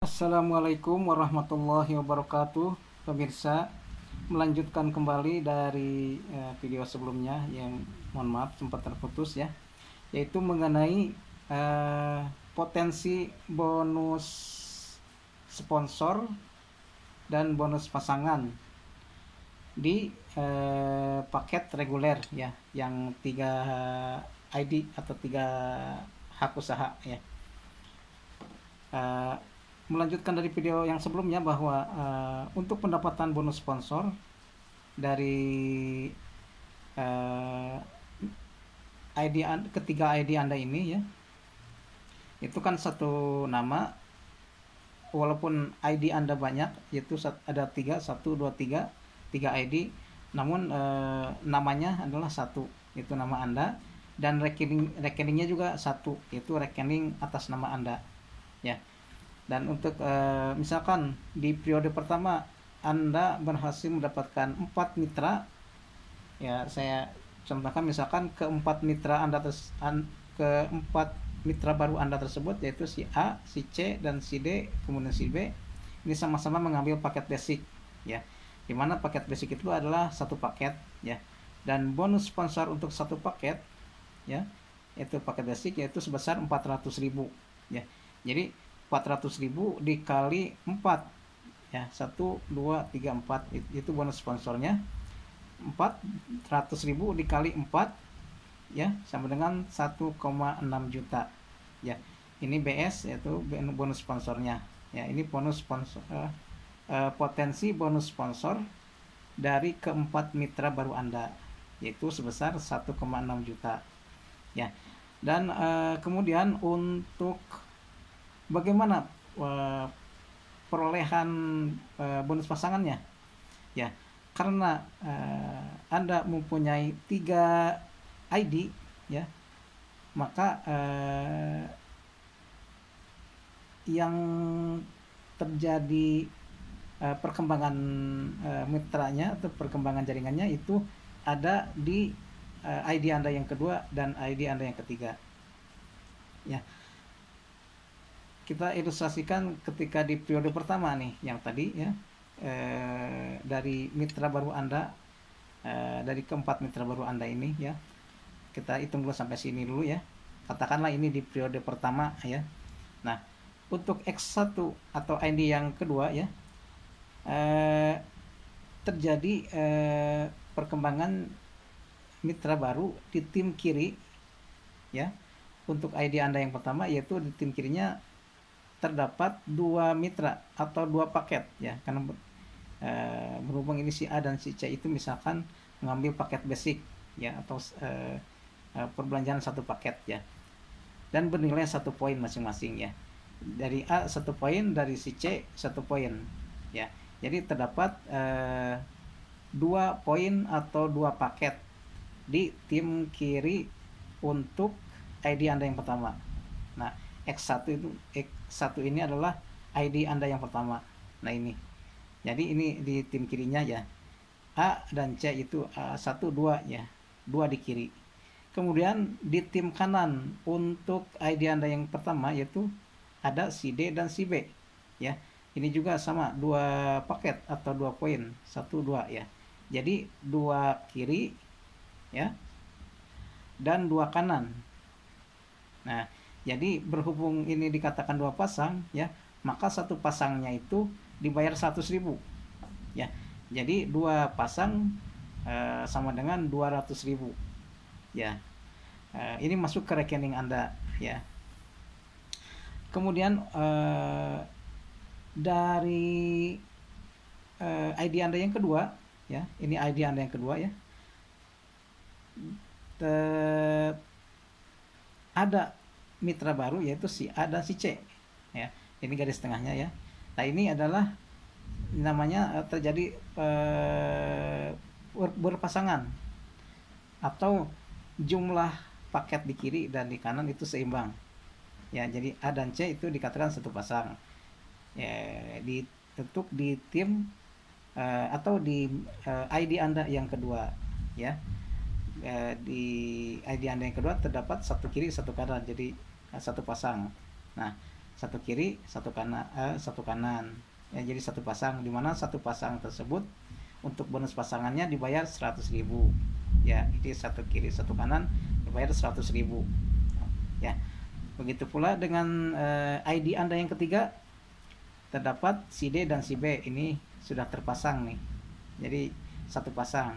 Assalamualaikum warahmatullahi wabarakatuh, pemirsa. Melanjutkan kembali dari video sebelumnya yang mohon maaf sempat terputus ya, yaitu mengenai potensi bonus sponsor dan bonus pasangan di paket reguler ya, yang 3 ID atau 3 hak usaha ya. Melanjutkan dari video yang sebelumnya bahwa untuk pendapatan bonus sponsor dari ketiga ID Anda ini ya, itu kan satu nama, walaupun ID Anda banyak, yaitu ada 3, 1, 2, 3 ID, namun namanya adalah satu, itu nama Anda, dan rekeningnya juga satu, yaitu rekening atas nama Anda ya. Dan untuk misalkan di periode pertama Anda berhasil mendapatkan 4 mitra ya, saya contohkan misalkan keempat mitra baru Anda tersebut, yaitu si A, si C, dan si D, kemudian si B, ini sama-sama mengambil paket basic ya, dimana paket basic itu adalah satu paket ya, dan bonus sponsor untuk satu paket ya, yaitu paket basic, yaitu sebesar 400.000 ya. Jadi 400.000 dikali 4 ya, 1, 2, 3, 4 itu bonus sponsornya. 400.000 dikali 4 ya, sama dengan 1,6 juta ya. Ini BS, yaitu bonus sponsornya ya. Ini bonus sponsor, potensi bonus sponsor dari keempat mitra baru Anda, yaitu sebesar 1,6 juta ya. Dan kemudian untuk bagaimana perolehan bonus pasangannya ya, karena Anda mempunyai 3 ID ya, maka yang terjadi perkembangan mitranya atau perkembangan jaringannya itu ada di ID Anda yang kedua dan ID Anda yang ketiga ya. Kita ilustrasikan ketika di periode pertama nih, yang tadi ya, dari mitra baru Anda, dari keempat mitra baru Anda ini ya, kita hitung dulu sampai sini dulu ya, katakanlah ini di periode pertama ya. Nah, untuk X1 atau ID yang kedua ya, terjadi perkembangan mitra baru di tim kiri ya. Untuk ID Anda yang pertama, yaitu di tim kirinya terdapat 2 mitra atau 2 paket ya, karena berhubung ini si A dan si C itu misalkan mengambil paket basic ya, atau perbelanjaan satu paket ya, dan bernilai 1 poin masing-masing ya. Dari A 1 poin, dari si C 1 poin ya. Jadi terdapat 2 poin atau 2 paket di tim kiri untuk ID Anda yang pertama. Nah, X1 ini adalah ID Anda yang pertama. Nah, ini. Jadi ini di tim kirinya ya. A dan C itu 1, 2 ya. 2 di kiri. Kemudian di tim kanan untuk ID Anda yang pertama, yaitu ada si D dan si B ya. Ini juga sama, 2 paket atau 2 poin, 1, 2 ya. Jadi 2 kiri ya, dan 2 kanan. Nah, jadi berhubung ini dikatakan 2 pasang ya, maka satu pasangnya itu dibayar 100.000 ya. Jadi 2 pasang sama dengan 200.000 ya. Ini masuk ke rekening Anda ya. Kemudian dari ID Anda yang kedua ya, ini ID Anda yang kedua ya, ada mitra baru, yaitu si A dan si C ya. Ini garis tengahnya ya. Nah, ini adalah namanya terjadi berpasangan, atau jumlah paket di kiri dan di kanan itu seimbang ya. Jadi A dan C itu dikatakan satu pasang ya, untuk di tim atau di ID Anda yang kedua ya. Di ID Anda yang kedua terdapat 1 kiri 1 kanan, jadi 1 pasang. Nah, satu kiri satu kanan ya, jadi satu pasang, dimana satu pasang tersebut untuk bonus pasangannya dibayar 100.000 ya. Jadi satu kiri satu kanan dibayar 100.000 ya. Begitu pula dengan ID Anda yang ketiga, terdapat si D dan si B ini sudah terpasang nih, jadi satu pasang.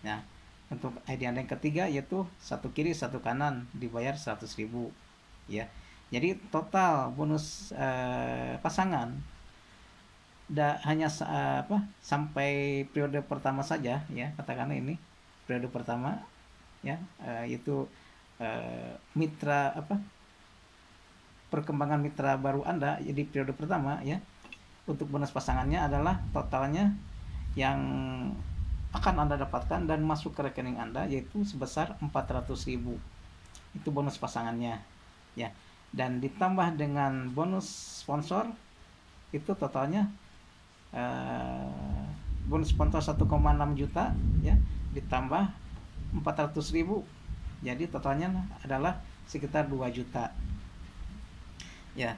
Nah, untuk ID Anda yang ketiga yaitu satu kiri satu kanan dibayar 100.000 ya. Jadi total bonus pasangan hanya sampai periode pertama saja ya, katakanlah ini periode pertama ya, yaitu mitra perkembangan mitra baru Anda jadi periode pertama ya. Untuk bonus pasangannya adalah totalnya yang akan Anda dapatkan dan masuk ke rekening Anda yaitu sebesar 400.000. Itu bonus pasangannya ya. Dan ditambah dengan bonus sponsor itu totalnya bonus sponsor 1,6 juta ya, ditambah 400.000, jadi totalnya adalah sekitar 2 juta ya.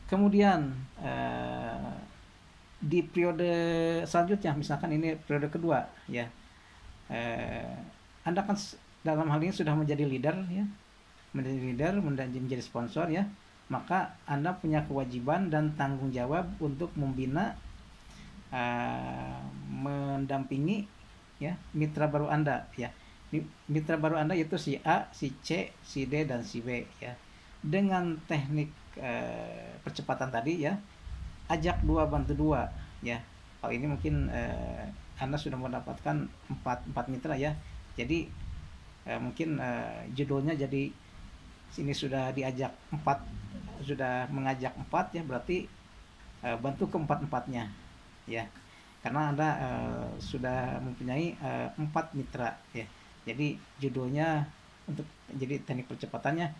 Kemudian di periode selanjutnya, misalkan ini periode kedua ya, Anda kan dalam hal ini sudah menjadi leader ya, menjadi sponsor ya, maka Anda punya kewajiban dan tanggung jawab untuk membina, mendampingi ya mitra baru Anda ya. Mitra baru Anda yaitu si A, si C, si D dan si B ya. Dengan teknik percepatan tadi ya, ajak 2 bantu 2 ya. Kalau ini mungkin Anda sudah mendapatkan 4 mitra ya. Jadi mungkin judulnya jadi sini sudah diajak 4, sudah mengajak 4 ya, berarti bantu ke 4-4-nya ya, karena Anda sudah mempunyai 4 mitra ya. Jadi judulnya untuk jadi teknik percepatannya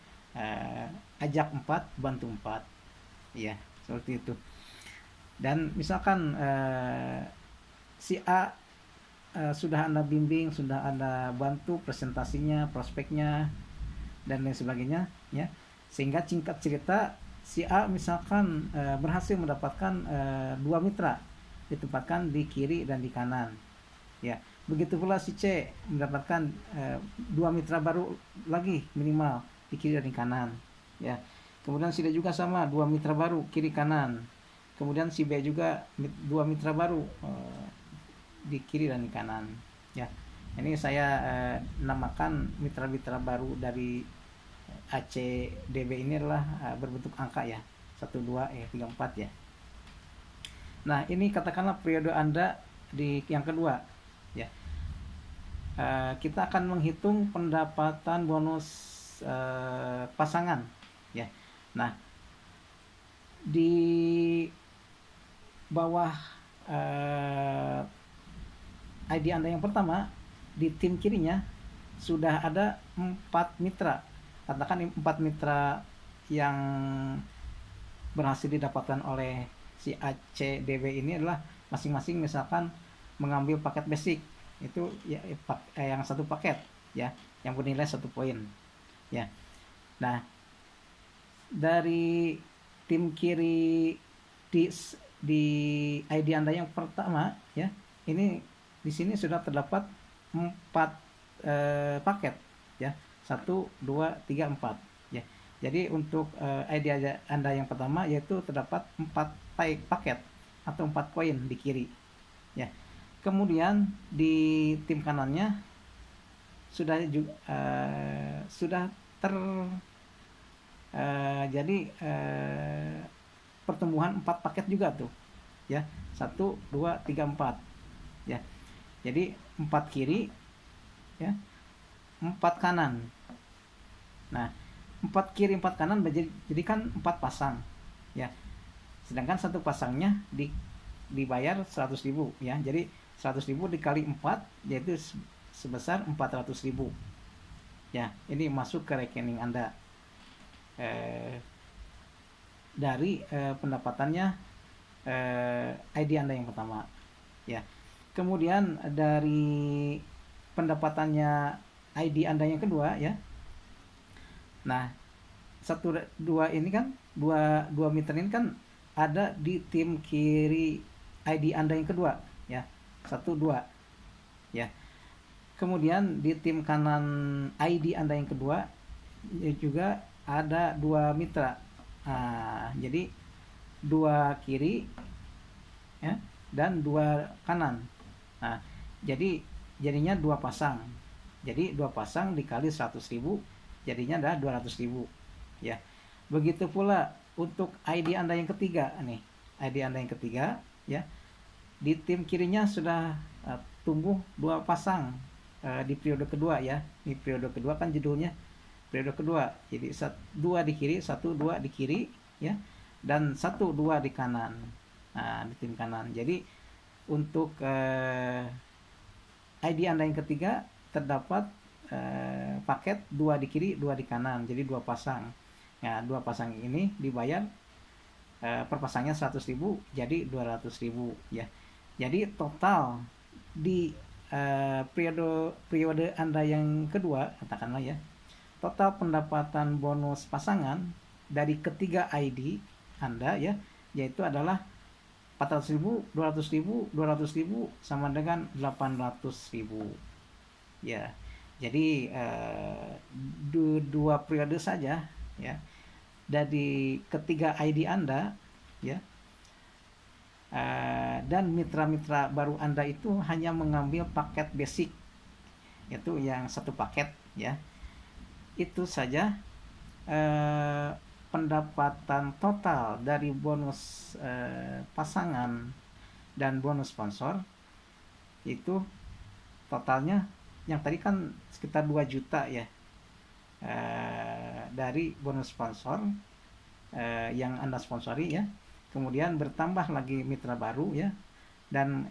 ajak 4 bantu 4 ya, seperti itu. Dan misalkan si A sudah Anda bimbing, sudah Anda bantu presentasinya, prospeknya dan lain sebagainya ya, sehingga singkat cerita si A misalkan berhasil mendapatkan 2 mitra ditempatkan di kiri dan di kanan ya. Begitu pula si C mendapatkan 2 mitra baru lagi minimal di kiri dan di kanan ya. Kemudian si D juga sama, 2 mitra baru kiri kanan. Kemudian si B juga 2 mitra baru di kiri dan di kanan ya. Ini saya namakan mitra-mitra baru dari ACDB ini adalah berbentuk angka ya, 1, 2, 3, 4 ya. Nah, ini katakanlah periode Anda di yang kedua ya. Kita akan menghitung pendapatan bonus pasangan ya. Nah, di bawah ID Anda yang pertama, di tim kirinya sudah ada 4 mitra. Katakan 4 mitra yang berhasil didapatkan oleh si ACDB ini adalah masing-masing misalkan mengambil paket basic itu ya, yang 1 paket ya, yang bernilai 1 poin ya. Nah, dari tim kiri di ID Anda yang pertama ya, ini di sini sudah terdapat 4 paket ya, 1, 2, 3, 4 ya. Jadi untuk ID Anda yang pertama yaitu terdapat 4 paket atau 4 koin di kiri ya. Kemudian di tim kanannya sudah jadi pertumbuhan 4 paket juga tuh ya, 1, 2, 3, 4 ya. Jadi 4 kiri ya, 4 kanan. Nah, 4 kiri 4 kanan jadi kan 4 pasang ya. Sedangkan 1 pasangnya dibayar 100.000 ya. Jadi 100.000 dikali 4 yaitu sebesar 400.000 ya. Ini masuk ke rekening Anda dari pendapatannya ID Anda yang pertama ya. Kemudian dari pendapatannya ID Anda yang kedua ya. Nah, satu dua ini kan, dua dua mitra ini kan ada di tim kiri ID Anda yang kedua, ya. Satu dua, ya. Kemudian di tim kanan ID Anda yang kedua juga ada dua mitra. Nah, jadi dua kiri, ya, dan dua kanan. Nah, jadinya dua pasang. Jadi dua pasang dikali 100.000 jadinya adalah 200.000, ya. Begitu pula untuk ID Anda yang ketiga nih. ID Anda yang ketiga, ya. Di tim kirinya sudah tumbuh dua pasang di periode kedua, ya. Di periode kedua kan judulnya periode kedua. Jadi dua di kiri, satu dua di kiri, ya. Dan satu dua di kanan. Nah, di tim kanan. Jadi untuk ID Anda yang ketiga terdapat paket dua di kiri, dua di kanan. Jadi dua pasang. Nah, dua pasang ini dibayar per pasangnya 100.000 jadi 200.000, ya. Jadi total di periode Anda yang kedua, katakanlah, ya. Total pendapatan bonus pasangan dari ketiga ID Anda, ya, yaitu adalah 400.000, 200.000, 200.000 sama dengan 800.000, ya. Jadi dua periode saja, ya, dari ketiga ID Anda, ya, dan mitra-mitra baru Anda itu hanya mengambil paket basic, yaitu yang satu paket, ya. Itu saja pendapatan total dari bonus pasangan dan bonus sponsor itu totalnya yang tadi kan sekitar 2 juta, ya, dari bonus sponsor yang Anda sponsori, ya. Kemudian bertambah lagi mitra baru, ya, dan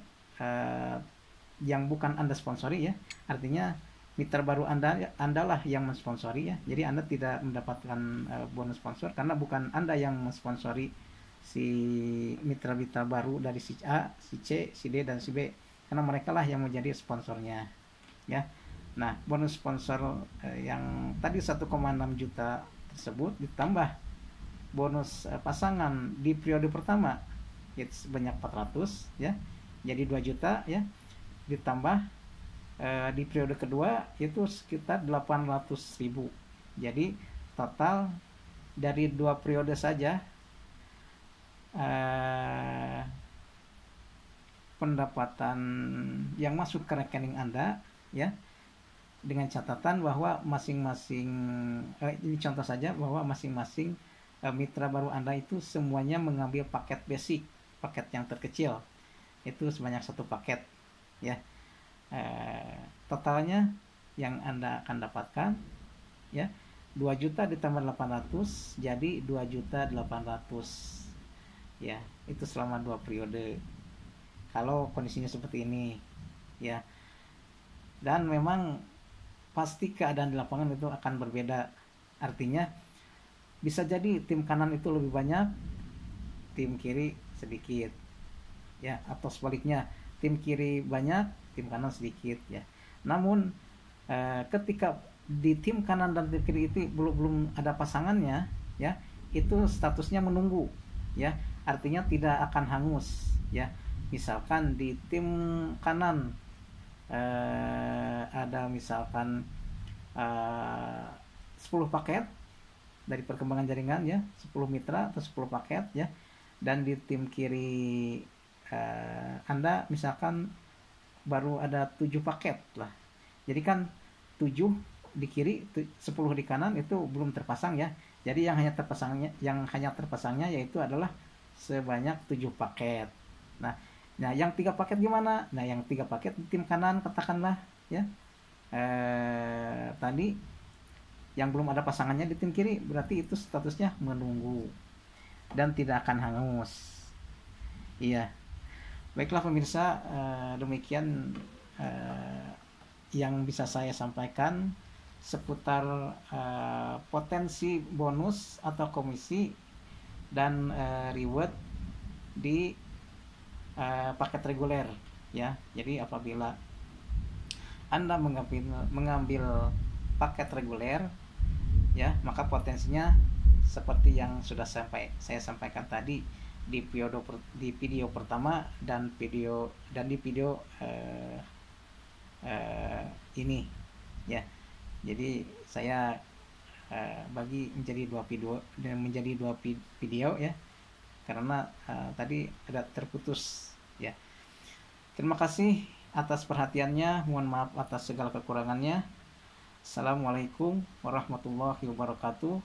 yang bukan Anda sponsori, ya. Artinya mitra baru Anda lah yang mensponsori, ya. Jadi Anda tidak mendapatkan bonus sponsor karena bukan Anda yang mensponsori si mitra-mitra baru dari si A, si C, si D, dan si B, karena mereka lah yang menjadi sponsornya, ya. Nah, bonus sponsor yang tadi 1,6 juta tersebut ditambah bonus pasangan di periode pertama itu sebanyak 400, ya. Jadi 2 juta, ya. Ditambah di periode kedua itu sekitar 800.000. Jadi total dari dua periode saja pendapatan yang masuk ke rekening Anda, ya, dengan catatan bahwa masing-masing ini contoh saja bahwa masing-masing mitra baru Anda itu semuanya mengambil paket basic, paket yang terkecil itu sebanyak satu paket, ya. Totalnya yang Anda akan dapatkan, ya, 2 juta ditambah 800 jadi 2.800.000, ya. Itu selama 2 periode kalau kondisinya seperti ini, ya. Dan memang pasti keadaan di lapangan itu akan berbeda. Artinya bisa jadi tim kanan itu lebih banyak, tim kiri sedikit, ya, atau sebaliknya tim kiri banyak, tim kanan sedikit, ya. Namun ketika di tim kanan dan tim kiri itu belum ada pasangannya, ya, itu statusnya menunggu, ya. Artinya tidak akan hangus, ya. Misalkan di tim kanan ada misalkan 10 paket dari perkembangan jaringan, ya, 10 mitra atau 10 paket, ya. Dan di tim kiri Anda misalkan baru ada 7 paket lah. Jadi kan 7 di kiri, 10 di kanan itu belum terpasang, ya. Jadi yang hanya terpasangnya yaitu adalah sebanyak 7 paket. Nah, yang 3 paket gimana? Nah, yang 3 paket di tim kanan katakanlah, ya. Tadi yang belum ada pasangannya di tim kiri berarti itu statusnya menunggu dan tidak akan hangus. Iya. Baiklah pemirsa, demikian yang bisa saya sampaikan seputar potensi bonus atau komisi dan reward di paket reguler, ya. Jadi apabila Anda mengambil paket reguler, ya, maka potensinya seperti yang sudah saya sampaikan tadi di video pertama dan di video ini ya. Jadi saya bagi menjadi dua video ya, karena tadi ada terputus ya. Terima kasih atas perhatiannya, mohon maaf atas segala kekurangannya. Assalamualaikum warahmatullahi wabarakatuh.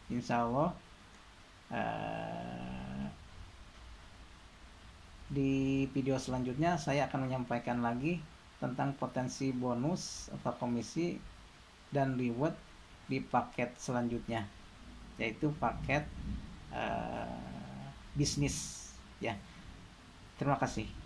Insya Allah di video selanjutnya saya akan menyampaikan lagi tentang potensi bonus atau komisi dan reward di paket selanjutnya, yaitu paket bisnis ya. Terima kasih.